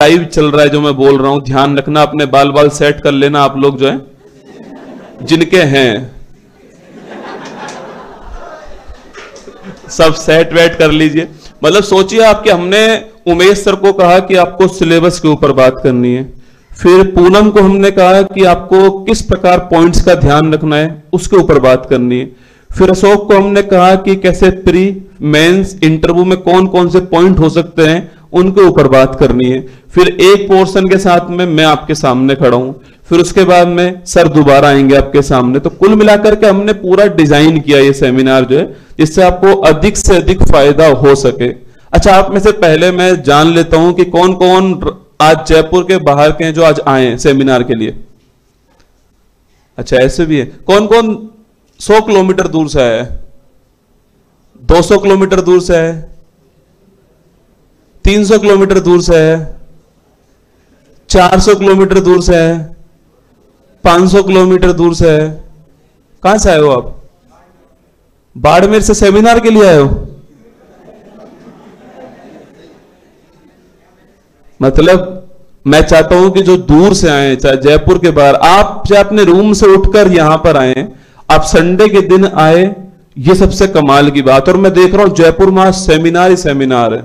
Live चल रहा है जो मैं बोल रहा हूं, ध्यान रखना, अपने बाल बाल सेट कर लेना आप लोग जो है, जिनके हैं सब सेट वेट कर लीजिए। मतलब सोचिए आप कि हमने उमेश सर को कहा कि आपको सिलेबस के ऊपर बात करनी है, फिर पूनम को हमने कहा कि आपको किस प्रकार पॉइंट्स का ध्यान रखना है उसके ऊपर बात करनी है, फिर अशोक को हमने कहा कि कैसे प्री मेंस इंटरव्यू में कौन कौन से पॉइंट हो सकते हैं उनके ऊपर बात करनी है, फिर एक पोर्शन के साथ में मैं आपके सामने खड़ा हूं, फिर उसके बाद में सर दोबारा आएंगे आपके सामने। तो कुल मिलाकर के हमने पूरा डिजाइन किया ये सेमिनार जो है, जिससे आपको अधिक से अधिक फायदा हो सके। अच्छा, आप में से पहले मैं जान लेता हूं कि कौन कौन आज जयपुर के बाहर के हैं जो आज आए हैं सेमिनार के लिए। अच्छा, ऐसे भी है। कौन कौन 100 किलोमीटर दूर से आया है, 200 किलोमीटर दूर से है, 300 किलोमीटर दूर से है, 400 किलोमीटर दूर से है, 500 किलोमीटर दूर से है। कहां से आए हो आप? बाड़मेर से सेमिनार के लिए आए हो? मतलब मैं चाहता हूं कि जो दूर से आए, चाहे जयपुर के बाहर, आप चाहे अपने रूम से उठकर यहां पर आए, आप संडे के दिन आए, ये सबसे कमाल की बात। और मैं देख रहा हूं जयपुर में सेमिनार ही सेमिनार है,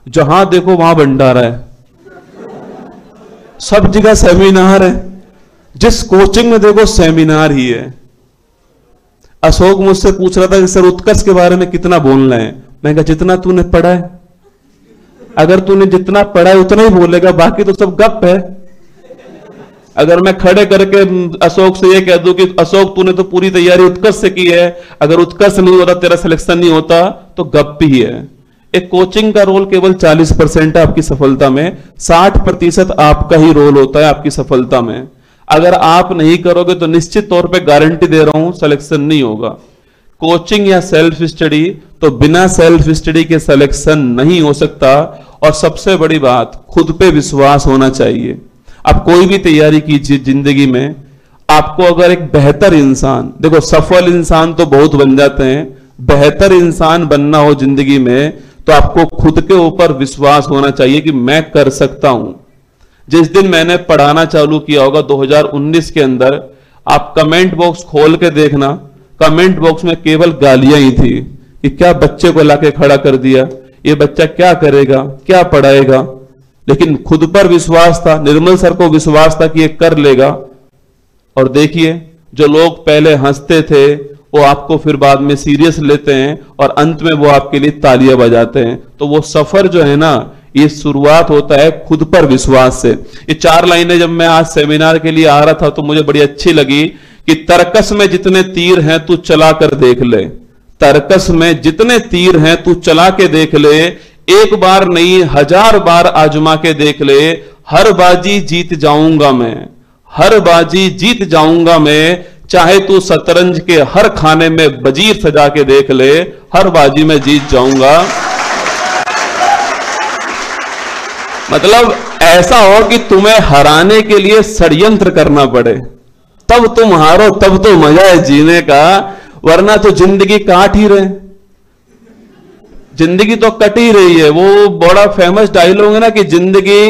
जहां देखो वहां भंडारा है, सब जगह सेमिनार है, जिस कोचिंग में देखो सेमिनार ही है। अशोक मुझसे पूछ रहा था कि सर उत्कर्ष के बारे में कितना बोलना है, मैं कहा जितना तूने पढ़ा है, अगर तूने जितना पढ़ा है उतना ही बोलेगा, बाकी तो सब गप है। अगर मैं खड़े करके अशोक से ये कह दूं कि अशोक तूने तो पूरी तैयारी उत्कर्ष से की है, अगर उत्कर्ष नहीं होता, तेरा सिलेक्शन नहीं होता, तो गप ही है। एक कोचिंग का रोल केवल 40% है आपकी सफलता में, 60% आपका ही रोल होता है आपकी सफलता में। अगर आप नहीं करोगे तो निश्चित तौर पे गारंटी दे रहा हूं सिलेक्शन नहीं होगा। कोचिंग या सेल्फ स्टडी, तो बिना सेल्फ स्टडी के सिलेक्शन नहीं हो सकता। और सबसे बड़ी बात, खुद पे विश्वास होना चाहिए। आप कोई भी तैयारी कीजिए जिंदगी में, आपको अगर एक बेहतर इंसान, देखो सफल इंसान तो बहुत बन जाते हैं, बेहतर इंसान बनना हो जिंदगी में, तो आपको खुद के ऊपर विश्वास होना चाहिए कि मैं कर सकता हूं। जिस दिन मैंने पढ़ाना चालू किया होगा 2019 के अंदर, आप कमेंट बॉक्स खोल के देखना, कमेंट बॉक्स में केवल गालियां ही थी कि क्या बच्चे को लाके खड़ा कर दिया, ये बच्चा क्या करेगा, क्या पढ़ाएगा। लेकिन खुद पर विश्वास था, निर्मल सर को विश्वास था कि ये कर लेगा। और देखिए, जो लोग पहले हंसते थे वो आपको फिर बाद में सीरियस लेते हैं और अंत में वो आपके लिए तालियां बजाते हैं। तो वो सफर जो है ना, ये शुरुआत होता है खुद पर विश्वास से। ये 4 लाइनें जब मैं आज सेमिनार के लिए आ रहा था तो मुझे बड़ी अच्छी लगी कि तरकस में जितने तीर हैं तू चला कर देख ले, तरकस में जितने तीर हैं तू चला के देख ले, एक बार नहीं 1000 बार आजमा के देख ले, हर बाजी जीत जाऊंगा मैं, हर बाजी जीत जाऊंगा मैं, चाहे तू शतरंज के हर खाने में वजीर सजा के देख ले, हर बाजी में जीत जाऊंगा। मतलब ऐसा हो कि तुम्हें हराने के लिए षड्यंत्र करना पड़े, तब तुम हारो, तब तो मजा है जीने का, वरना तो जिंदगी काट ही रहे, जिंदगी तो कट ही रही है। वो बड़ा फेमस डायलॉग है ना कि जिंदगी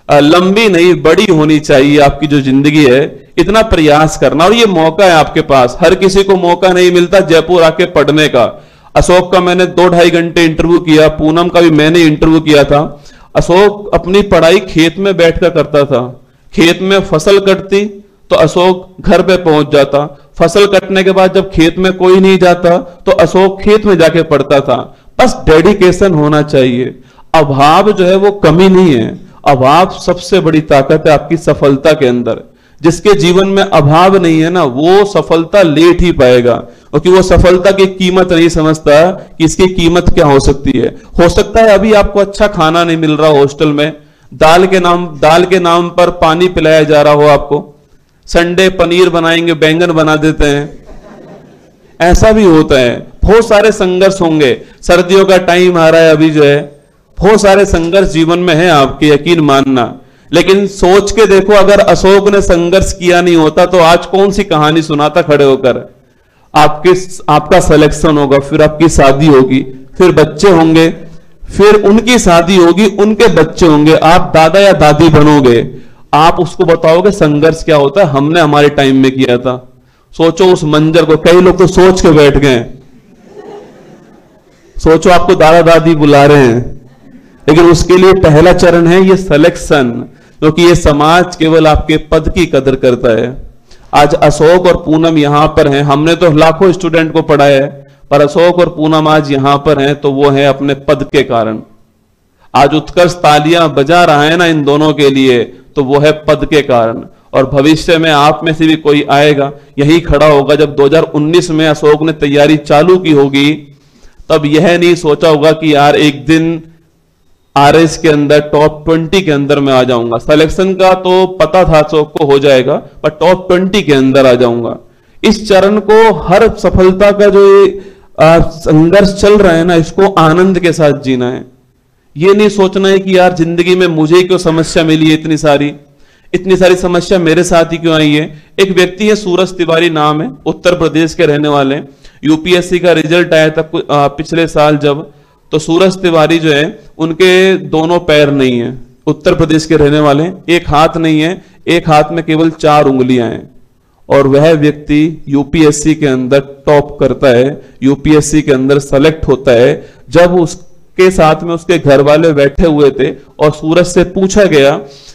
लंबी नहीं बड़ी होनी चाहिए, आपकी जो जिंदगी है, इतना प्रयास करना। और ये मौका है आपके पास, हर किसी को मौका नहीं मिलता जयपुर आके पढ़ने का। अशोक का मैंने 2-2.5 घंटे इंटरव्यू किया, पूनम का भी मैंने इंटरव्यू किया था। अशोक अपनी पढ़ाई खेत में बैठकर करता था, खेत में फसल कटती तो अशोक घर पे पहुंच जाता, फसल कटने के बाद जब खेत में कोई नहीं जाता तो अशोक खेत में जाके पढ़ता था। बस डेडिकेशन होना चाहिए। अभाव जो है वो कमी नहीं है, अभाव सबसे बड़ी ताकत है आपकी सफलता के अंदर। जिसके जीवन में अभाव नहीं है ना, वो सफलता लेट ही पाएगा, क्योंकि वो सफलता की कीमत नहीं समझता कि इसकी कीमत क्या हो सकती है। हो सकता है अभी आपको अच्छा खाना नहीं मिल रहा हॉस्टल में, दाल के नाम पर पानी पिलाया जा रहा हो आपको, संडे पनीर बनाएंगे बैंगन बना देते हैं, ऐसा भी होता है। बहुत सारे संघर्ष होंगे, सर्दियों का टाइम आ रहा है अभी जो है, बहुत सारे संघर्ष जीवन में है आपके, यकीन मानना। लेकिन सोच के देखो, अगर अशोक ने संघर्ष किया नहीं होता तो आज कौन सी कहानी सुनाता खड़े होकर। आपका सिलेक्शन होगा, फिर आपकी शादी होगी, फिर बच्चे होंगे, फिर उनकी शादी होगी, उनके बच्चे होंगे, आप दादा या दादी बनोगे, आप उसको बताओगे संघर्ष क्या होता है, हमने हमारे टाइम में किया था। सोचो उस मंजर को, कई लोग तो सोच के बैठ गए। सोचो आपको दादा दादी बुला रहे हैं, लेकिन उसके लिए पहला चरण है ये सिलेक्शन, क्योंकि ये समाज केवल आपके पद की कदर करता है। आज अशोक और पूनम यहां पर हैं, हमने तो लाखों स्टूडेंट को पढ़ाया है, पर अशोक और पूनम आज यहां पर हैं तो वो है अपने पद के कारण। आज उत्कर्ष तालियां बजा रहा है ना इन दोनों के लिए, तो वो है पद के कारण। और भविष्य में आप में से भी कोई आएगा, यही खड़ा होगा, जब 2019 में अशोक ने तैयारी चालू की होगी, तब यह नहीं सोचा होगा कि यार एक दिन आरएस के अंदर टॉप 20 के अंदर मैं आ जाऊंगा। सिलेक्शन का तो पता था अशोक को हो जाएगा, पर टॉप 20 के अंदर आ जाऊंगा। इस चरण को, हर सफलता का जो संघर्ष चल रहा है ना, इसको आनंद के साथ जीना है। ये नहीं सोचना है कि यार जिंदगी में मुझे क्यों समस्या मिली है, इतनी सारी समस्या मेरे साथ ही क्यों आई है। एक व्यक्ति है सूरज तिवारी नाम है, उत्तर प्रदेश के रहने वाले, यूपीएससी का रिजल्ट आया था पिछले साल जब, तो सूरज तिवारी जो है उनके दोनों पैर नहीं है, उत्तर प्रदेश के रहने वाले, एक हाथ नहीं है, एक हाथ में केवल 4 उंगलियां हैं, और वह व्यक्ति यूपीएससी के अंदर टॉप करता है, यूपीएससी के अंदर सेलेक्ट होता है। जब उसके साथ में उसके घर वाले बैठे हुए थे और सूरज से पूछा गया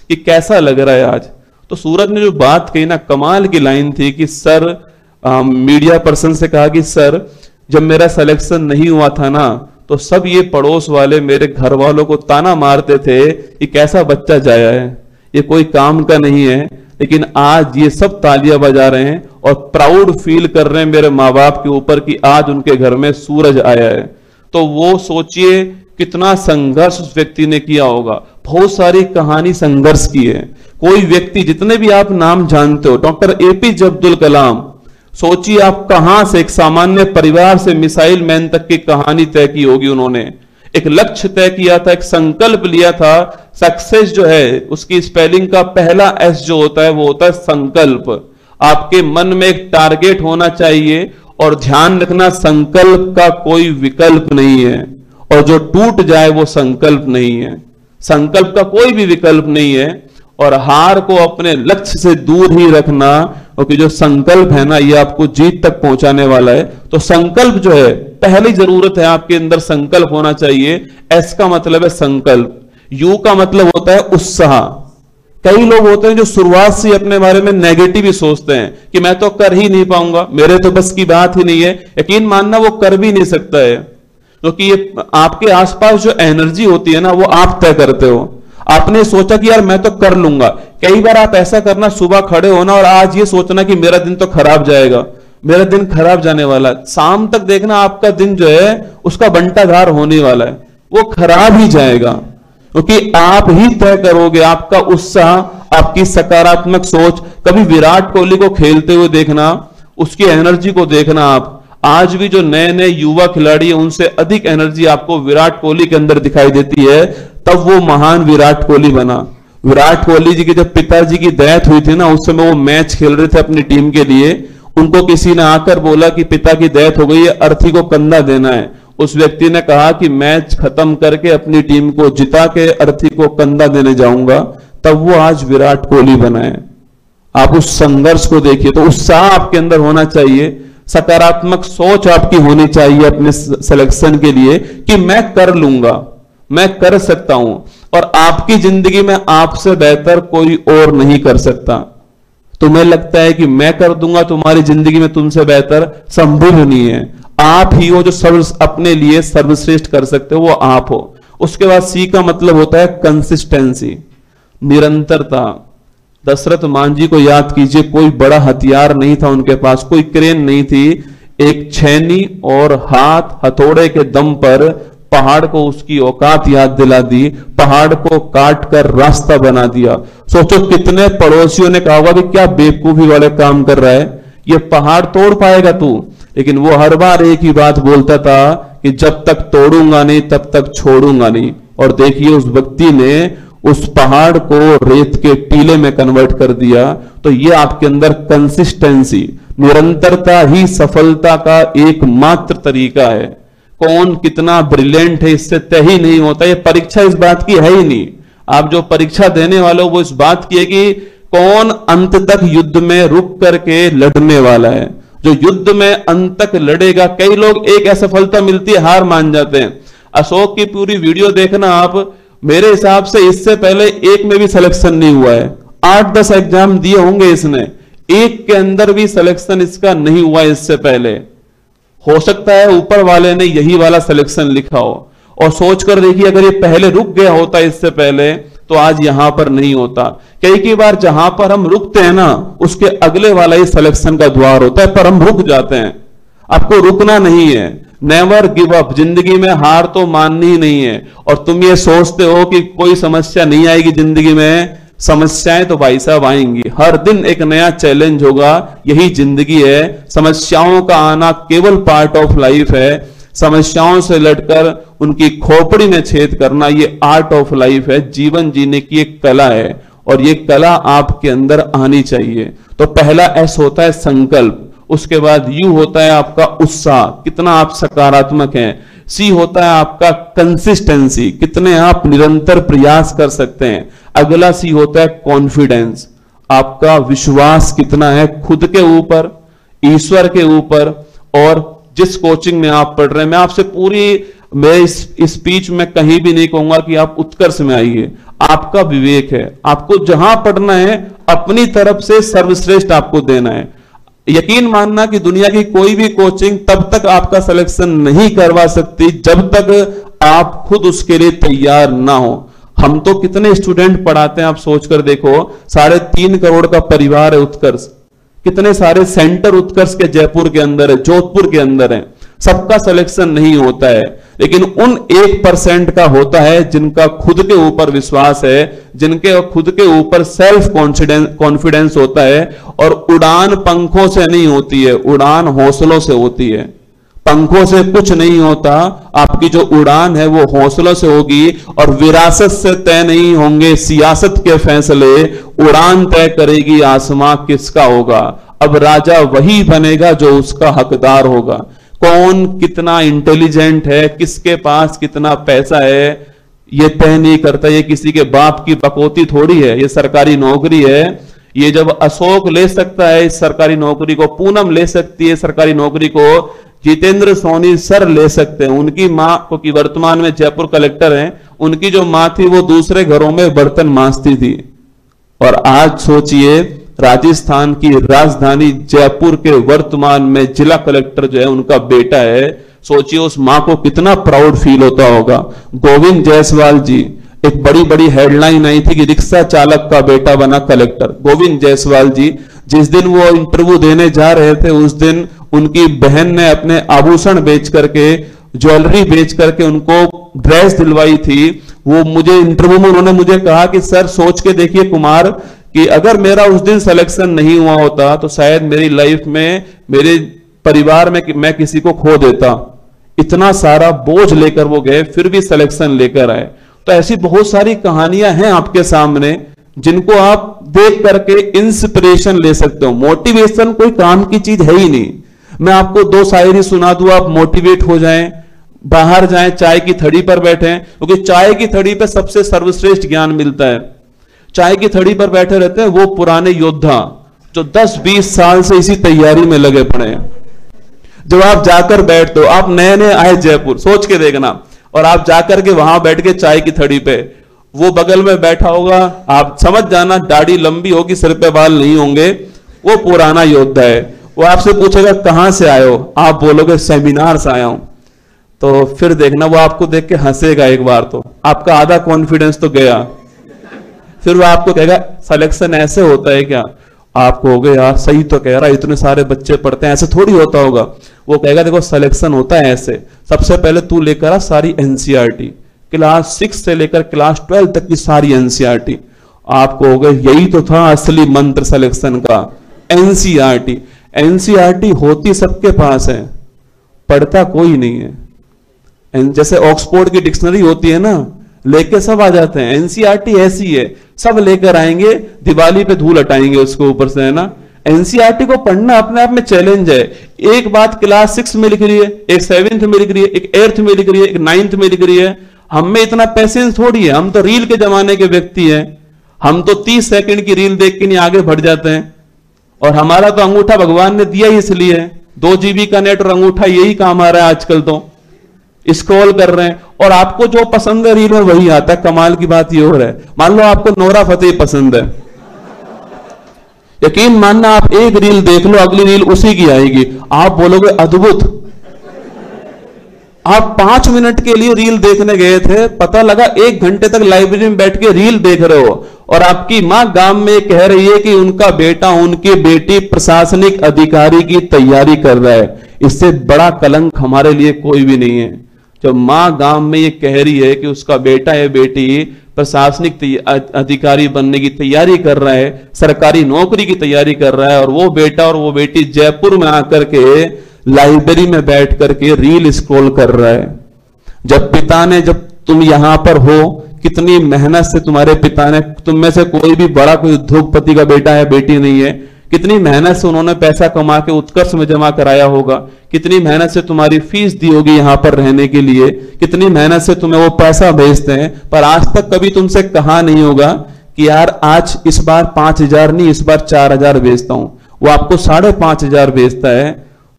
कि कैसा लग रहा है आज, तो सूरज ने जो बात कही ना, कमाल की लाइन थी कि सर, मीडिया पर्सन से कहा कि सर जब मेरा सिलेक्शन नहीं हुआ था ना, तो सब ये पड़ोस वाले मेरे घर वालों को ताना मारते थे कि कैसा बच्चा जाया है, ये कोई काम का नहीं है, लेकिन आज ये सब तालियां बजा रहे हैं और प्राउड फील कर रहे हैं मेरे माँ बाप के ऊपर कि आज उनके घर में सूरज आया है। तो वो सोचिए कितना संघर्ष उस व्यक्ति ने किया होगा। बहुत सारी कहानी संघर्ष की है। कोई व्यक्ति, जितने भी आप नाम जानते हो, डॉक्टर एपीजे अब्दुल कलाम, सोचिए आप कहां से, एक सामान्य परिवार से मिसाइल मैन तक की कहानी तय की होगी उन्होंने। एक लक्ष्य तय किया था, एक संकल्प लिया था। सक्सेस जो है उसकी स्पेलिंग का पहला एस जो होता है वो होता है संकल्प। आपके मन में एक टारगेट होना चाहिए, और ध्यान रखना संकल्प का कोई विकल्प नहीं है, और जो टूट जाए वो संकल्प नहीं है। संकल्प का कोई भी विकल्प नहीं है, और हार को अपने लक्ष्य से दूर ही रखना, क्योंकि जो संकल्प है ना ये आपको जीत तक पहुंचाने वाला है। तो संकल्प जो है, पहली जरूरत है आपके अंदर संकल्प होना चाहिए। एस का मतलब है संकल्प, यू का मतलब होता है उत्साह। कई लोग होते हैं जो शुरुआत से अपने बारे में नेगेटिव ही सोचते हैं कि मैं तो कर ही नहीं पाऊंगा, मेरे तो बस की बात ही नहीं है। यकीन मानना वो कर भी नहीं सकता है, क्योंकि ये आपके आसपास जो एनर्जी होती है ना वो आप तय करते हो। आपने सोचा कि यार मैं तो कर लूंगा। कई बार आप ऐसा करना, सुबह खड़े होना और आज ये सोचना कि मेरा दिन तो खराब जाएगा, मेरा दिन खराब जाने वाला है। शाम तक देखना आपका दिन जो है उसका बंटाधार होने वाला है, वो खराब ही जाएगा, क्योंकि आप ही तय करोगे। आपका उत्साह, आपकी सकारात्मक सोच। कभी विराट कोहली को खेलते हुए देखना, उसकी एनर्जी को देखना। आप आज भी जो नए नए युवा खिलाड़ी हैं उनसे अधिक एनर्जी आपको विराट कोहली के अंदर दिखाई देती है। तब वो महान विराट कोहली बना। विराट कोहली जी की जब पिताजी की डेथ हुई थी ना, उस समय वो मैच खेल रहे थे अपनी टीम के लिए। उनको किसी ने आकर बोला कि पिता की डेथ हो गई है, अर्थी को कंधा देना है। उस व्यक्ति ने कहा कि मैच खत्म करके अपनी टीम को जिता के अर्थी को कंधा देने जाऊंगा। तब वो आज विराट कोहली बना है। आप उस संघर्ष को देखिए। तो उत्साह आपके अंदर होना चाहिए, सकारात्मक सोच आपकी होनी चाहिए अपने सिलेक्शन के लिए कि मैं कर लूंगा, मैं कर सकता हूं। और आपकी जिंदगी में आपसे बेहतर कोई और नहीं कर सकता। तुम्हें लगता है कि मैं कर दूंगा, तुम्हारी जिंदगी में तुमसे बेहतर संभव नहीं है। आप ही हो जो अपने लिए सर्वश्रेष्ठ कर सकते हो, वो आप हो। उसके बाद सी का मतलब होता है कंसिस्टेंसी, निरंतरता। दशरथ मांझी को याद कीजिए, कोई बड़ा हथियार नहीं था उनके पास, कोई क्रेन नहीं थी। एक छेनी और हाथ हथौड़े के दम पर पहाड़ को उसकी औकात याद दिला दी, पहाड़ को काट कर रास्ता बना दिया। सोचो कितने पड़ोसियों ने कहा होगा कि क्या बेवकूफी वाले काम कर रहा है, ये पहाड़ तोड़ पाएगा तू। लेकिन वो हर बार एक ही बात बोलता था कि जब तक तोड़ूंगा नहीं तब तक छोड़ूंगा नहीं। और देखिए उस व्यक्ति ने उस पहाड़ को रेत के टीले में कन्वर्ट कर दिया। तो ये आपके अंदर कंसिस्टेंसी, निरंतरता ही सफलता का एकमात्र तरीका है। कौन कितना ब्रिलियंट है इससे तय ही नहीं होता। ये परीक्षा इस बात की है ही नहीं। आप जो परीक्षा देने वाले हो वो इस बात की है कि कौन अंत तक युद्ध में रुक करके लड़ने वाला है। जो युद्ध में अंत तक लड़ेगा, कई लोग एक असफलता मिलती है हार मान जाते हैं। अशोक की पूरी वीडियो देखना आप, मेरे हिसाब से इससे पहले एक में भी सिलेक्शन नहीं हुआ है। 8-10 एग्जाम दिए होंगे इसने, एक के अंदर भी सिलेक्शन इसका नहीं हुआ इससे पहले। हो सकता है ऊपर वाले ने यही वाला सिलेक्शन लिखा हो। और सोचकर देखिए, अगर ये पहले रुक गया होता इससे पहले तो आज यहां पर नहीं होता। कई बार जहां पर हम रुकते हैं ना, उसके अगले वाला ही सिलेक्शन का द्वार होता है, पर हम रुक जाते हैं। आपको रुकना नहीं है, नेवर गिव अप। जिंदगी में हार तो माननी ही नहीं है। और तुम ये सोचते हो कि कोई समस्या नहीं आएगी जिंदगी में, समस्याएं तो भाई साहब आएंगी। हर दिन एक नया चैलेंज होगा, यही जिंदगी है। समस्याओं का आना केवल पार्ट ऑफ लाइफ है। समस्याओं से लड़कर उनकी खोपड़ी में छेद करना ये आर्ट ऑफ लाइफ है। जीवन जीने की एक कला है और ये कला आपके अंदर आनी चाहिए। तो पहला एस होता है संकल्प, उसके बाद यू होता है आपका उत्साह, कितना आप सकारात्मक हैं। सी होता है आपका कंसिस्टेंसी, कितने आप निरंतर प्रयास कर सकते हैं। अगला सी होता है कॉन्फिडेंस, आपका विश्वास कितना है खुद के ऊपर, ईश्वर के ऊपर और जिस कोचिंग में आप पढ़ रहे हैं। मैं आपसे मैं इस स्पीच में कहीं भी नहीं कहूंगा कि आप उत्कर्ष में आइए। आपका विवेक है, आपको जहां पढ़ना है अपनी तरफ से सर्वश्रेष्ठ आपको देना है। यकीन मानना कि दुनिया की कोई भी कोचिंग तब तक आपका सिलेक्शन नहीं करवा सकती जब तक आप खुद उसके लिए तैयार ना हो। हम तो कितने स्टूडेंट पढ़ाते हैं, आप सोचकर देखो। 3.5 करोड़ का परिवार है उत्कर्ष। कितने सारे सेंटर उत्कर्ष के जयपुर के अंदर है, जोधपुर के अंदर है। सबका सिलेक्शन नहीं होता है, लेकिन उन 1% का होता है जिनका खुद के ऊपर विश्वास है, जिनके खुद के ऊपर सेल्फ कॉन्फिडेंस होता है। और उड़ान पंखों से नहीं होती है, उड़ान हौसलों से होती है। पंखों से कुछ नहीं होता, आपकी जो उड़ान है वो हौसलों से होगी। और विरासत से तय नहीं होंगे सियासत के फैसले, उड़ान तय करेगी आसमां किसका होगा। अब राजा वही बनेगा जो उसका हकदार होगा। कौन कितना इंटेलिजेंट है, किसके पास कितना पैसा है, ये तय नहीं करता। ये किसी के बाप की बकौती थोड़ी है, ये सरकारी नौकरी है। ये जब अशोक ले सकता है इस सरकारी नौकरी को, पूनम ले सकती है सरकारी नौकरी को, जितेंद्र सोनी सर ले सकते हैं। उनकी मां, क्योंकि वर्तमान में जयपुर कलेक्टर हैं, उनकी जो मां थी वो दूसरे घरों में बर्तन मांजती थी। और आज सोचिए राजस्थान की राजधानी जयपुर के वर्तमान में जिला कलेक्टर जो है उनका बेटा है। सोचिए उस मां को कितना प्राउड फील होता होगा। गोविंद जायसवाल जी, एक बड़ी बड़ी हेडलाइन आई थी कि रिक्शा चालक का बेटा बना कलेक्टर। गोविंद जायसवाल जी जिस दिन वो इंटरव्यू देने जा रहे थे, उस दिन उनकी बहन ने अपने आभूषण बेच करके, ज्वेलरी बेच करके उनको ड्रेस दिलवाई थी। वो मुझे इंटरव्यू में उन्होंने मुझे कहा कि सर सोच के देखिए कुमार, कि अगर मेरा उस दिन सिलेक्शन नहीं हुआ होता तो शायद मेरी लाइफ में, मेरे परिवार में मैं किसी को खो देता। इतना सारा बोझ लेकर वो गए, फिर भी सिलेक्शन लेकर आए। तो ऐसी बहुत सारी कहानियां हैं आपके सामने जिनको आप देख करके इंस्पिरेशन ले सकते हो। मोटिवेशन कोई काम की चीज है ही नहीं। मैं आपको 2 शायरी सुना दूं, आप मोटिवेट हो जाएं, बाहर जाएं, चाय की थड़ी पर बैठें, क्योंकि चाय की थड़ी पर सबसे सर्वश्रेष्ठ ज्ञान मिलता है। चाय की थड़ी पर बैठे रहते हैं वो पुराने योद्धा जो 10-20 साल से इसी तैयारी में लगे पड़े हैं। जब आप जाकर बैठते हो, आप नए नए आए जयपुर, सोच के देखना, और आप जाकर के वहां बैठ के चाय की थड़ी पे, वो बगल में बैठा होगा, आप समझ जाना दाढ़ी लंबी होगी, सिर पे बाल नहीं होंगे, वो पुराना योद्धा है। वो आपसे पूछेगा कहां से आए हो, आप बोलोगे सेमिनार से आया हूं, तो फिर देखना वो आपको देख के हंसेगा। एक बार तो आपका आधा कॉन्फिडेंस तो गया। फिर वो आपको कहेगा सिलेक्शन ऐसे होता है क्या? आप कहोगे यार सही तो कह रहा है, इतने सारे बच्चे पढ़ते हैं, ऐसे थोड़ी होता होगा। वो कहेगा देखो सिलेक्शन होता है ऐसे, सबसे पहले तू लेकर आ सारी एनसीईआरटी, क्लास 6 से लेकर क्लास 12 तक की सारी एनसीईआरटी। आप कहोगे यही तो था असली मंत्र सिलेक्शन का, एनसीईआरटी। एनसीईआरटी होती सबके पास है, पढ़ता कोई नहीं है। जैसे ऑक्सफोर्ड की डिक्शनरी होती है ना, लेके सब आ जाते हैं। एनसीईआरटी ऐसी है, सब लेकर आएंगे, दिवाली पे धूल हटाएंगे उसके ऊपर से, है ना। एनसीईआरटी को पढ़ना अपने आप में चैलेंज है। एक बात क्लास 6 में लिख रही है, एक 7th में लिख रही है, एक 8th में लिख रही है, एक 9th में लिख रही है। हम में इतना पैसेंस थोड़ी है, हम तो रील के जमाने के व्यक्ति हैं। हम तो 30 सेकंड की रील देख के नहीं आगे बढ़ जाते हैं। और हमारा तो अंगूठा भगवान ने दिया ही इसलिए, 2 GB का नेट और अंगूठा यही काम आ रहा है आजकल। तो स्क्रॉल कर रहे हैं और आपको जो पसंद है रील में वही आता है। कमाल की बात ये हो रहा है, मान लो आपको नोरा फतेही पसंद है, यकीन मानना आप एक रील देख लो, अगली रील उसी की आएगी, आप बोलोगे अद्भुत। आप 5 मिनट के लिए रील देखने गए थे, पता लगा 1 घंटे तक लाइब्रेरी में बैठ के रील देख रहे हो। और आपकी मां गांव में कह रही है कि उनका बेटा, उनकी बेटी प्रशासनिक अधिकारी की तैयारी कर रहा है। इससे बड़ा कलंक हमारे लिए कोई भी नहीं है। जब मां गांव में ये कह रही है कि उसका बेटा या बेटी प्रशासनिक अधिकारी बनने की तैयारी कर रहा है, सरकारी नौकरी की तैयारी कर रहा है, और वो बेटा और वो बेटी जयपुर में आकर के लाइब्रेरी में बैठ करके रील स्क्रॉल कर रहा है। जब पिता ने, जब तुम यहां पर हो, कितनी मेहनत से तुम्हारे पिता ने, तुम में से कोई भी बड़ा कोई उद्योगपति का बेटा है बेटी नहीं है, कितनी मेहनत से उन्होंने पैसा कमा के उत्कर्ष में जमा कराया होगा, कितनी मेहनत से तुम्हारी फीस दी होगी यहां पर रहने के लिए, कितनी मेहनत से तुम्हें वो पैसा भेजते हैं। पर आज तक कभी तुमसे कहा नहीं होगा कि यार आज इस बार 5,000 नहीं, इस बार 4,000 भेजता हूं। वो आपको 5,500 भेजता है,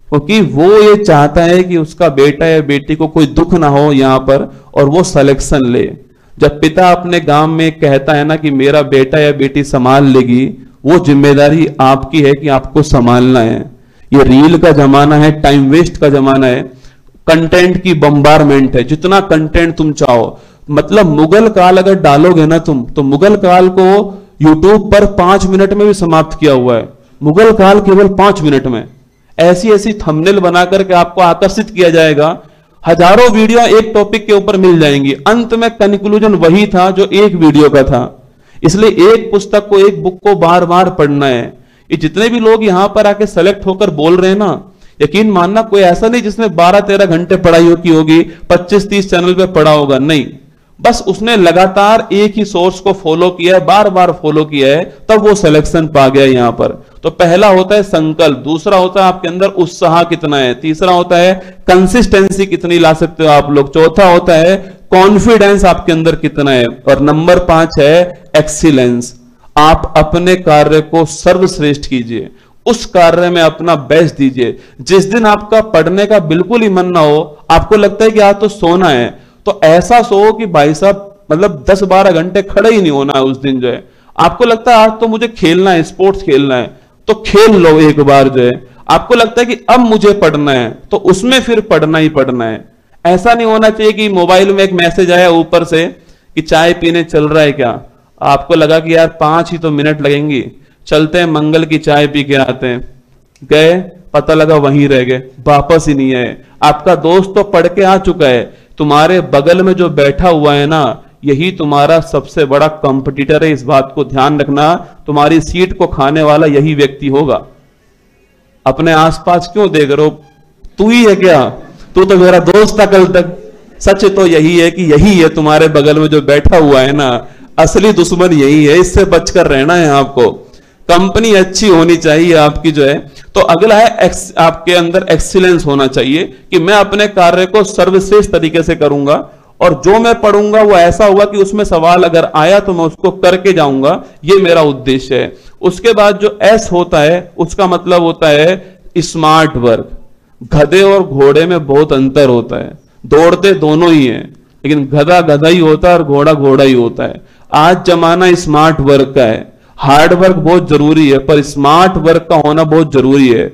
क्योंकि वो ये चाहता है कि उसका बेटा या बेटी को कोई दुख ना हो यहां पर, और वो सिलेक्शन ले। जब पिता अपने गांव में कहता है ना कि मेरा बेटा या बेटी संभाल लेगी, वो जिम्मेदारी आपकी है कि आपको संभालना है। ये रील का जमाना है, टाइम वेस्ट का जमाना है, कंटेंट की बम्बारमेंट है, जितना कंटेंट तुम चाहो। मतलब मुगल काल अगर डालोगे ना तुम, तो मुगल काल को यूट्यूब पर 5 मिनट में भी समाप्त किया हुआ है। मुगल काल केवल 5 मिनट में ऐसी ऐसी थंबनेल बनाकर के आपको आकर्षित किया जाएगा। हजारों वीडियो एक टॉपिक के ऊपर मिल जाएंगी, अंत में कंक्लूजन वही था जो एक वीडियो का था। इसलिए एक पुस्तक को, एक बुक को बार बार पढ़ना है। ये जितने भी लोग यहां पर आके सेलेक्ट होकर बोल रहे हैं ना, यकीन मानना कोई ऐसा नहीं जिसने 12-13 घंटे पढ़ाई की होगी, 25-30 चैनल पे पढ़ा होगा, नहीं। बस उसने लगातार एक ही सोर्स को फॉलो किया है, बार बार फॉलो किया है, तब वो सिलेक्शन पा गया यहां पर। तो पहला होता है संकल्प, दूसरा होता है आपके अंदर उत्साह कितना है, तीसरा होता है कंसिस्टेंसी कितनी ला सकते हो आप लोग, चौथा होता है कॉन्फिडेंस आपके अंदर कितना है, और नंबर 5 है एक्सीलेंस। आप अपने कार्य को सर्वश्रेष्ठ कीजिए, उस कार्य में अपना बेस्ट दीजिए। जिस दिन आपका पढ़ने का बिल्कुल ही मन ना हो, आपको लगता है कि आज तो सोना है, तो ऐसा सो कि भाई साहब मतलब 10-12 घंटे खड़े ही नहीं होना है उस दिन। जो है आपको लगता है आज तो मुझे खेलना है, स्पोर्ट्स खेलना है, तो खेल लो एक बार। जो है आपको लगता है कि अब मुझे पढ़ना है, तो उसमें फिर पढ़ना ही पढ़ना है। ऐसा नहीं होना चाहिए कि मोबाइल में एक मैसेज आया ऊपर से कि चाय पीने चल रहा है क्या, आपको लगा कि यार 5 ही तो मिनट लगेंगी, चलते हैं मंगल की चाय पी के आते हैं, गए, पता लगा वहीं रह गए, वापस ही नहीं आए। आपका दोस्त तो पढ़ के आ चुका है, तुम्हारे बगल में जो बैठा हुआ है ना, यही तुम्हारा सबसे बड़ा कंपटीटर है। इस बात को ध्यान रखना, तुम्हारी सीट को खाने वाला यही व्यक्ति होगा। अपने आसपास क्यों देख रहे हो, तू ही है क्या, तू तो मेरा दोस्त था कल तक। सच तो यही है कि यही है तुम्हारे बगल में जो बैठा हुआ है ना, असली दुश्मन यही है। इससे बचकर रहना है आपको। कंपनी अच्छी होनी चाहिए आपकी जो है। तो अगला है आपके अंदर एक्सीलेंस होना चाहिए कि मैं अपने कार्य को सर्वश्रेष्ठ तरीके से करूंगा, और जो मैं पढ़ूंगा वो ऐसा होगा कि उसमें सवाल अगर आया तो मैं उसको करके जाऊंगा, ये मेरा उद्देश्य है। उसके बाद जो एस होता है उसका मतलब होता है स्मार्ट वर्क। गधे और घोड़े में बहुत अंतर होता है, दौड़ते दोनों ही हैं, लेकिन गधा गधा ही होता है और घोड़ा घोड़ा ही होता है। आज जमाना स्मार्ट वर्क का है। हार्ड वर्क बहुत जरूरी है, पर स्मार्ट वर्क का होना बहुत जरूरी है।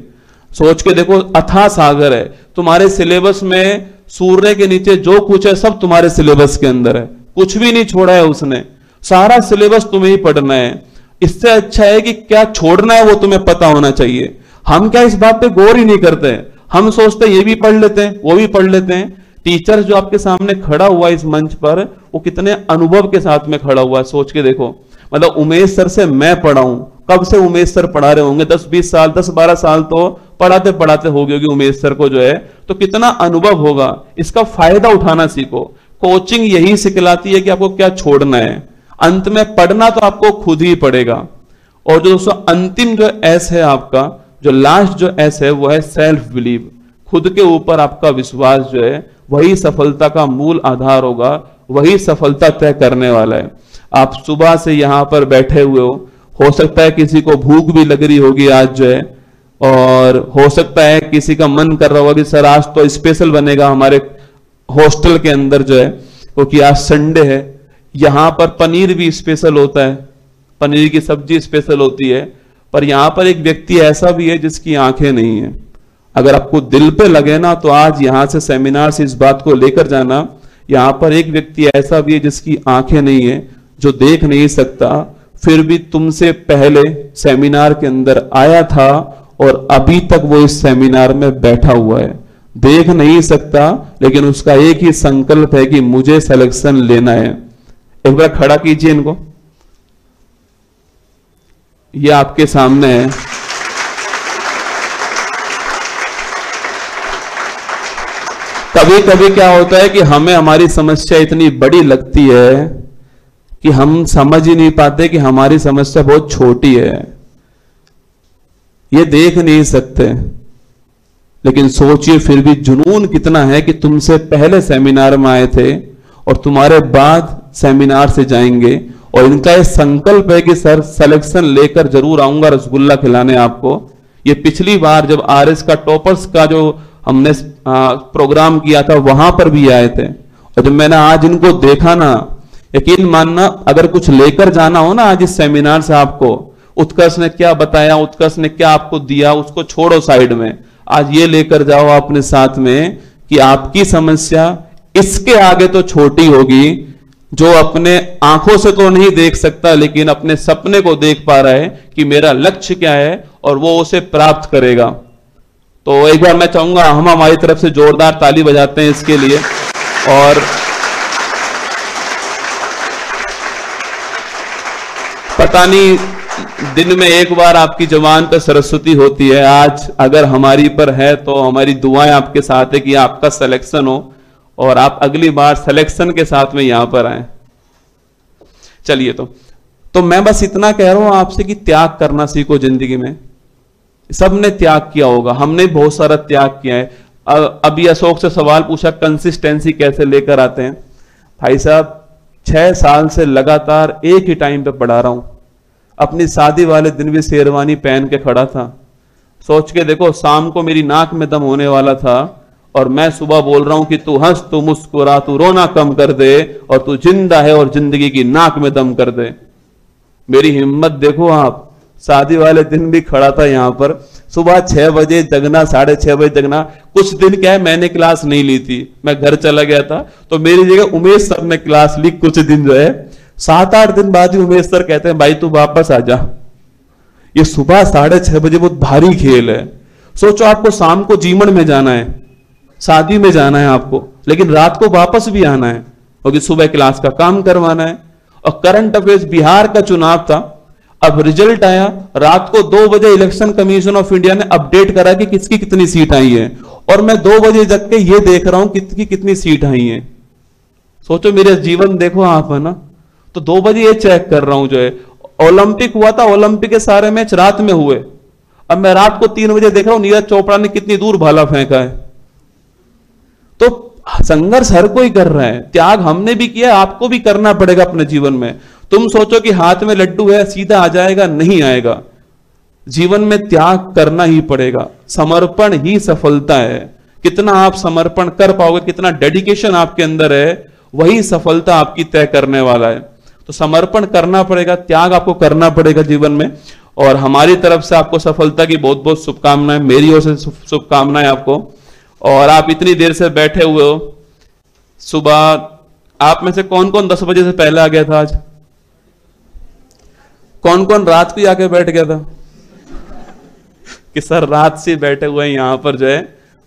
सोच के देखो, अथाह सागर है तुम्हारे सिलेबस में, सूर्य के नीचे जो कुछ है सब तुम्हारे सिलेबस के अंदर है, कुछ भी नहीं छोड़ा है उसने, सारा सिलेबस तुम्हें ही पढ़ना है। इससे अच्छा है कि क्या छोड़ना है वो तुम्हें पता होना चाहिए। हम क्या इस बात पे गौर ही नहीं करते, हम सोचते हैं ये भी पढ़ लेते हैं, वो भी पढ़ लेते हैं। टीचर जो आपके सामने खड़ा हुआ इस मंच पर, वो कितने अनुभव के साथ में खड़ा हुआ है, सोच के देखो। मतलब उमेश सर से मैं पढ़ा हूं, कब से उमेश सर पढ़ा रहे होंगे, 10-20 साल, 10-12 साल तो पढ़ाते पढ़ाते हो गई उमेश सर को जो है। तो कितना अनुभव होगा, इसका फायदा उठाना सीखो। कोचिंग यही सिखलाती है कि आपको क्या छोड़ना है। अंत में पढ़ना तो आपको खुद ही पड़ेगा। और जो दोस्तों अंतिम जो एस है आपका, जो लास्ट जो एस है वो है सेल्फ बिलीव। खुद के ऊपर आपका विश्वास जो है वही सफलता का मूल आधार होगा, वही सफलता तय करने वाला है। आप सुबह से यहां पर बैठे हुए हो सकता है किसी को भूख भी लग रही होगी आज जो है, और हो सकता है किसी का मन कर रहा होगा कि सर आज तो स्पेशल बनेगा हमारे हॉस्टल के अंदर जो है, क्योंकि आज संडे है। यहां पर पनीर भी स्पेशल होता है, पनीर की सब्जी स्पेशल होती है। पर यहां पर एक व्यक्ति ऐसा भी है जिसकी आंखें नहीं है। अगर आपको दिल पे लगे ना तो आज यहां से सेमिनार से इस बात को लेकर जाना, यहां पर एक व्यक्ति ऐसा भी है जिसकी आंखें नहीं है, जो देख नहीं सकता, फिर भी तुमसे पहले सेमिनार के अंदर आया था और अभी तक वो इस सेमिनार में बैठा हुआ है। देख नहीं सकता लेकिन उसका एक ही संकल्प है कि मुझे सिलेक्शन लेना है। एक बार खड़ा कीजिए इनको, ये आपके सामने है। कभी कभी क्या होता है कि हमें हमारी समस्या इतनी बड़ी लगती है कि हम समझ ही नहीं पाते कि हमारी समस्या बहुत छोटी है, ये देख नहीं सकते। लेकिन सोचिए फिर भी जुनून कितना है कि तुमसे पहले सेमिनार में आए थे और तुम्हारे बाद सेमिनार से जाएंगे, और इनका ये संकल्प है कि सर सिलेक्शन लेकर जरूर आऊंगा रसगुल्ला खिलाने आपको। ये पिछली बार जब आरएस का टॉपर्स का जो हमने प्रोग्राम किया था वहां पर भी आए थे, और जब मैंने आज इनको देखा ना, यकीन मानना अगर कुछ लेकर जाना हो ना आज इस सेमिनार से आपको, उत्कर्ष ने क्या बताया, उत्कर्ष ने क्या आपको दिया, उसको छोड़ो साइड में। आज ये लेकर जाओ अपने साथ में कि आपकी समस्या इसके आगे तो छोटी होगी, जो अपने आंखों से तो नहीं देख सकता लेकिन अपने सपने को देख पा रहा है कि मेरा लक्ष्य क्या है और वो उसे प्राप्त करेगा। तो एक बार मैं चाहूंगा हम हमारी तरफ से जोरदार ताली बजाते हैं इसके लिए। और पता नहीं दिन में एक बार आपकी जबान पर सरस्वती होती है, आज अगर हमारी पर है तो हमारी दुआएं आपके साथ है कि आपका सिलेक्शन हो और आप अगली बार सिलेक्शन के साथ में यहां पर आए। चलिए तो मैं बस इतना कह रहा हूं आपसे कि त्याग करना सीखो जिंदगी में। सबने त्याग किया होगा, हमने बहुत सारा त्याग किया है। अभी अशोक से सवाल पूछा कंसिस्टेंसी कैसे लेकर आते हैं। भाई साहब 6 साल से लगातार एक ही टाइम पे पढ़ा रहा हूं। अपनी शादी वाले दिन भी शेरवानी पहन के खड़ा था। सोच के देखो, शाम को मेरी नाक में दम होने वाला था और मैं सुबह बोल रहा हूं कि तू हंस, तू मुस्कुरा, तू रोना कम कर दे और तू जिंदा है और जिंदगी की नाक में दम कर दे। मेरी हिम्मत देखो आप। शादी वाले दिन भी खड़ा था यहां पर, सुबह 6 बजे जगना, 6:30 बजे जगना। कुछ दिन क्या है मैंने क्लास नहीं ली थी, मैं घर चला गया था, तो मेरी जगह उमेश सर ने क्लास ली। कुछ दिन जो है 7-8 दिन बाद ही उमेश सर कहते हैं भाई तू वापस आ जा। ये सुबह 6:30 बजे बहुत भारी खेल है। सोचो आपको शाम को जीवन में जाना है, शादी में जाना है आपको, लेकिन रात को वापस भी आना है क्योंकि सुबह क्लास का काम करवाना है। और करंट अफेयर्स बिहार का चुनाव था, अब रिजल्ट आया रात को 2 बजे। इलेक्शन कमीशन ऑफ इंडिया ने अपडेट करा कि किसकी कितनी सीट आई है, और मैं 2 बजे जग के ये देख रहा हूं किसकी कितनी सीट आई है। सोचो मेरे जीवन देखो आप, है ना। तो 2 बजे ये चेक कर रहा हूं जो है। ओलंपिक हुआ था, ओलंपिक के सारे मैच रात में हुए, अब मैं रात को 3 बजे देख रहा हूं नीरज चोपड़ा ने कितनी दूर भाला फेंका है। तो संघर्ष हर कोई कर रहा है, त्याग हमने भी किया, आपको भी करना पड़ेगा अपने जीवन में। तुम सोचो कि हाथ में लड्डू है सीधा आ जाएगा, नहीं आएगा। जीवन में त्याग करना ही पड़ेगा। समर्पण ही सफलता है। कितना आप समर्पण कर पाओगे, कितना डेडिकेशन आपके अंदर है, वही सफलता आपकी तय करने वाला है। तो समर्पण करना पड़ेगा, त्याग आपको करना पड़ेगा जीवन में। और हमारी तरफ से आपको सफलता की बहुत बहुत शुभकामनाएं, मेरी ओर से शुभकामनाएं आपको। और आप इतनी देर से बैठे हुए हो, सुबह आप में से कौन कौन 10 बजे से पहले आ गया था आज? कौन कौन रात को आके बैठ गया था कि सर रात से बैठे हुए हैं यहां पर जो है,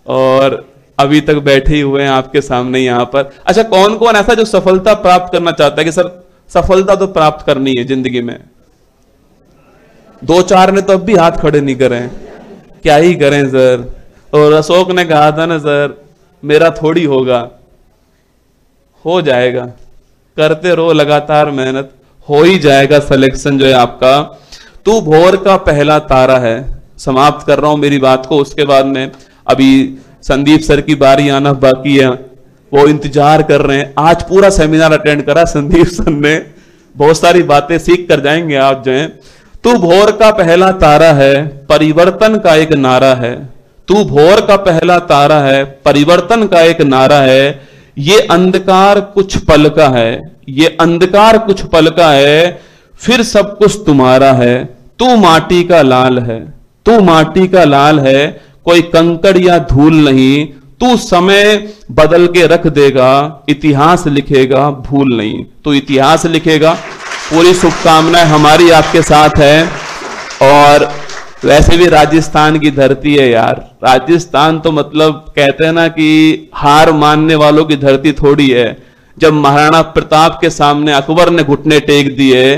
और अभी तक बैठे ही हुए हैं आपके सामने यहां पर। अच्छा, कौन कौन ऐसा जो सफलता प्राप्त करना चाहता है कि सर सफलता तो प्राप्त करनी है जिंदगी में? 2-4 ने तो अब भी हाथ खड़े नहीं करे। क्या ही करें सर। और अशोक ने कहा था ना सर मेरा थोड़ी होगा, हो जाएगा, करते रहो लगातार मेहनत, हो ही जाएगा सिलेक्शन जो है आपका। तू भोर का पहला तारा है। समाप्त कर रहा हूं मेरी बात को, उसके बाद में अभी संदीप सर की बारी आना बाकी है, वो इंतजार कर रहे हैं। आज पूरा सेमिनार अटेंड करा संदीप सर ने, बहुत सारी बातें सीख कर जाएंगे आप जो है। तू भोर का पहला तारा है, परिवर्तन का एक नारा है। तू भोर का पहला तारा है, परिवर्तन का एक नारा है। ये अंधकार कुछ पल का है, ये अंधकार कुछ पल का है, फिर सब कुछ तुम्हारा है। तू माटी का लाल है, तू माटी का लाल है, कोई कंकड़ या धूल नहीं। तू समय बदल के रख देगा, इतिहास लिखेगा भूल नहीं। तो इतिहास लिखेगा। पूरी शुभकामनाएं हमारी आपके साथ है। और वैसे भी राजस्थान की धरती है यार, राजस्थान तो मतलब कहते हैं ना कि हार मानने वालों की धरती थोड़ी है। जब महाराणा प्रताप के सामने अकबर ने घुटने टेक दिए,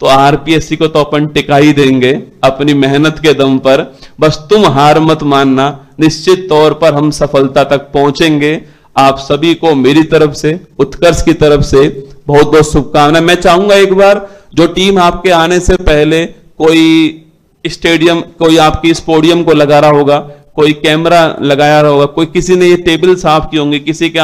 तो आरपीएससी को तो अपन टिका ही देंगे अपनी मेहनत के दम पर। बस तुम हार मत मानना, निश्चित तौर पर हम सफलता तक पहुंचेंगे। आप सभी को मेरी तरफ से, उत्कर्ष की तरफ से बहुत बहुत शुभकामनाएं। मैं चाहूंगा एक बार जो टीम आपके आने से पहले कोई स्टेडियम, कोई आपकी इस पोडियम को लगा रहा होगा, कोई कैमरा लगाया रहा होगा, कोई किसी ने ये टेबल साफ की होंगी, किसी के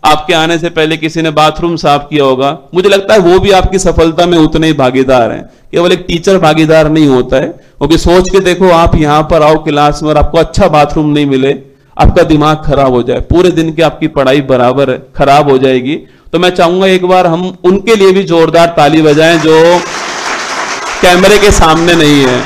आपके आने से पहले किसी ने बाथरूम साफ किया होगा। मुझे लगता है वो भी आपकी सफलता में उतने ही भागीदार हैं। केवल एक टीचर भागीदार नहीं होता है, क्योंकि सोच के देखो, आप यहां पर आओ क्लास में और आपको अच्छा बाथरूम नहीं मिले, आपका दिमाग खराब हो जाए, पूरे दिन की आपकी पढ़ाई बराबर खराब हो जाएगी। तो मैं चाहूंगा एक बार हम उनके लिए भी जोरदार ताली बजाएं जो कैमरे के सामने नहीं है।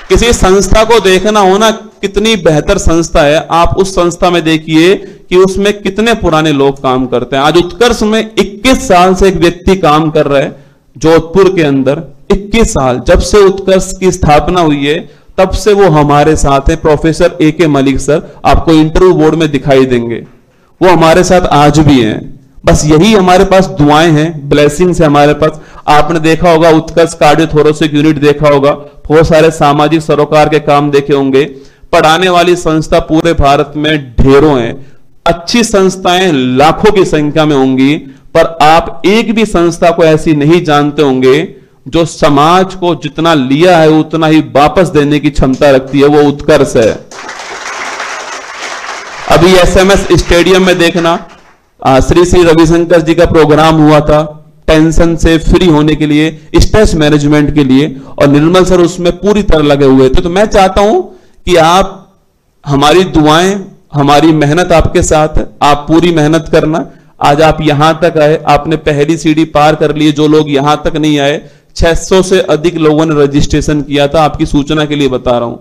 किसी संस्था को देखना हो ना, कितनी बेहतर संस्था है, आप उस संस्था में देखिए कि उसमें कितने पुराने लोग काम करते हैं। आज उत्कर्ष में 21 साल से एक व्यक्ति काम कर रहा है जोधपुर के अंदर। 21 साल, जब से उत्कर्ष की स्थापना हुई है तब से वो हमारे साथ है। Professor A K. मलिक सर आपको इंटरव्यू बोर्ड में दिखाई देंगे, वो हमारे साथ आज भी हैं। बस यही हमारे पास दुआएं हैं, ब्लेसिंग्स है हमारे पास। आपने देखा होगा उत्कर्ष कार्डियोथोरेसिक यूनिट देखा होगा, बहुत सारे सामाजिक सरोकार के काम देखे होंगे। पढ़ाने वाली संस्था पूरे भारत में ढेरों हैं, अच्छी संस्थाएं लाखों की संख्या में होंगी, पर आप एक भी संस्था को ऐसी नहीं जानते होंगे जो समाज को जितना लिया है उतना ही वापस देने की क्षमता रखती है। वो उत्कर्ष है। अभी एसएमएस स्टेडियम में देखना, श्री श्री रविशंकर जी का प्रोग्राम हुआ था टेंशन से फ्री होने के लिए, स्ट्रेस मैनेजमेंट के लिए, और निर्मल सर उसमें पूरी तरह लगे हुए थे। तो मैं चाहता हूं कि आप, हमारी दुआएं, हमारी मेहनत आपके साथ है, आप पूरी मेहनत करना। आज आप यहां तक आए, आपने पहली सीढ़ी पार कर ली। जो लोग यहां तक नहीं आए, 600 से अधिक लोगों ने रजिस्ट्रेशन किया था, आपकी सूचना के लिए बता रहा हूं,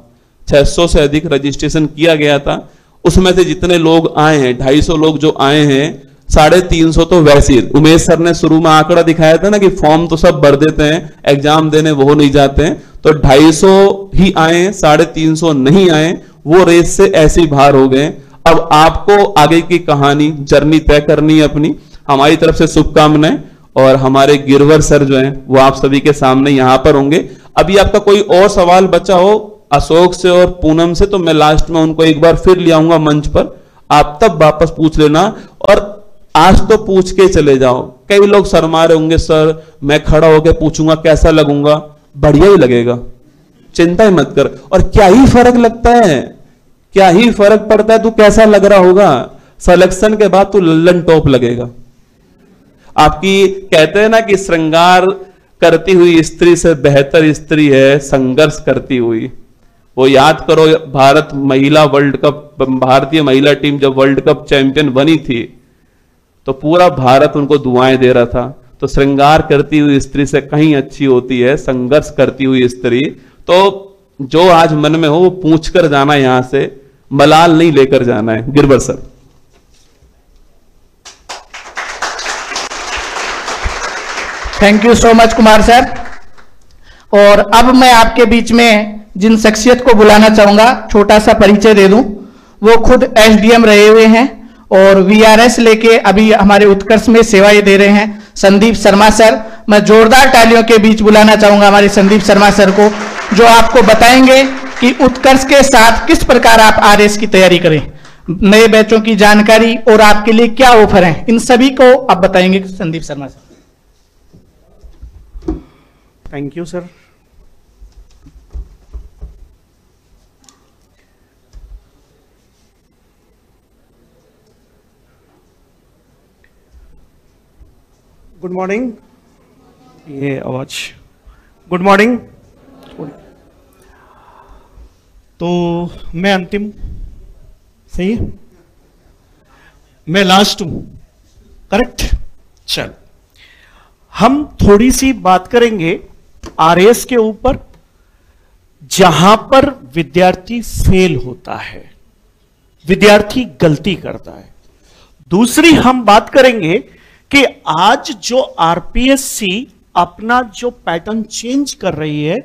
600 से अधिक रजिस्ट्रेशन किया गया था। उसमें से जितने लोग आए हैं, 250 लोग जो आए हैं, 350 तो वैसे ही। उमेश सर ने शुरू में आंकड़ा दिखाया था ना कि फॉर्म तो सब भर देते हैं, एग्जाम देने वो नहीं जाते हैं। तो 250 ही आए, 350 नहीं आए, वो रेस से ऐसे ही बाहर हो गए। अब आपको आगे की कहानी, जर्नी तय करनी है अपनी। हमारी तरफ से शुभकामनाएं। और हमारे गिरवर सर जो हैं वो आप सभी के सामने यहां पर होंगे। अभी आपका कोई और सवाल बचा हो अशोक से और पूनम से, तो मैं लास्ट में उनको एक बार फिर ले आऊंगा मंच पर, आप तब वापस पूछ लेना। और आज तो पूछ के चले जाओ। कई लोग शर्मा रहे होंगे, सर मैं खड़ा होकर पूछूंगा कैसा लगूंगा, बढ़िया ही लगेगा, चिंता ही मत कर। और क्या ही फर्क लगता है, क्या ही फर्क पड़ता है, तू कैसा लग रहा होगा, सिलेक्शन के बाद तू लल्लन टॉप लगेगा। आपकी कहते हैं ना कि श्रृंगार करती हुई स्त्री से बेहतर स्त्री है संघर्ष करती हुई। वो याद करो, भारत महिला वर्ल्ड कप, भारतीय महिला टीम जब वर्ल्ड कप चैंपियन बनी थी तो पूरा भारत उनको दुआएं दे रहा था। तो श्रृंगार करती हुई स्त्री से कहीं अच्छी होती है संघर्ष करती हुई स्त्री। तो जो आज मन में हो वो पूछ कर जाना, यहां से मलाल नहीं लेकर जाना है। Girwar sir. Thank you so much Kumar sir. और अब मैं आपके बीच में जिन शख्सियत को बुलाना चाहूंगा, छोटा सा परिचय दे दूं। वो खुद एसडीएम रहे हुए हैं और वीआरएस लेके अभी हमारे उत्कर्ष में सेवाएं दे रहे हैं, संदीप शर्मा सर। मैं जोरदार तालियों के बीच बुलाना चाहूंगा हमारे संदीप शर्मा सर को, जो आपको बताएंगे कि उत्कर्ष के साथ किस प्रकार आप आरएस की तैयारी करें, नए बैचों की जानकारी और आपके लिए क्या ऑफर है, इन सभी को आप बताएंगे। Sandeep Sharma sir. Thank you sir. Good morning. ये आवाज, गुड मॉर्निंग। तो मैं अंतिम, सही है, मैं लास्ट हूं, करेक्ट? चल, हम थोड़ी सी बात करेंगे आरएस के ऊपर, जहां पर विद्यार्थी फेल होता है, विद्यार्थी गलती करता है। दूसरी हम बात करेंगे कि आज जो आरपीएससी अपना जो पैटर्न चेंज कर रही है,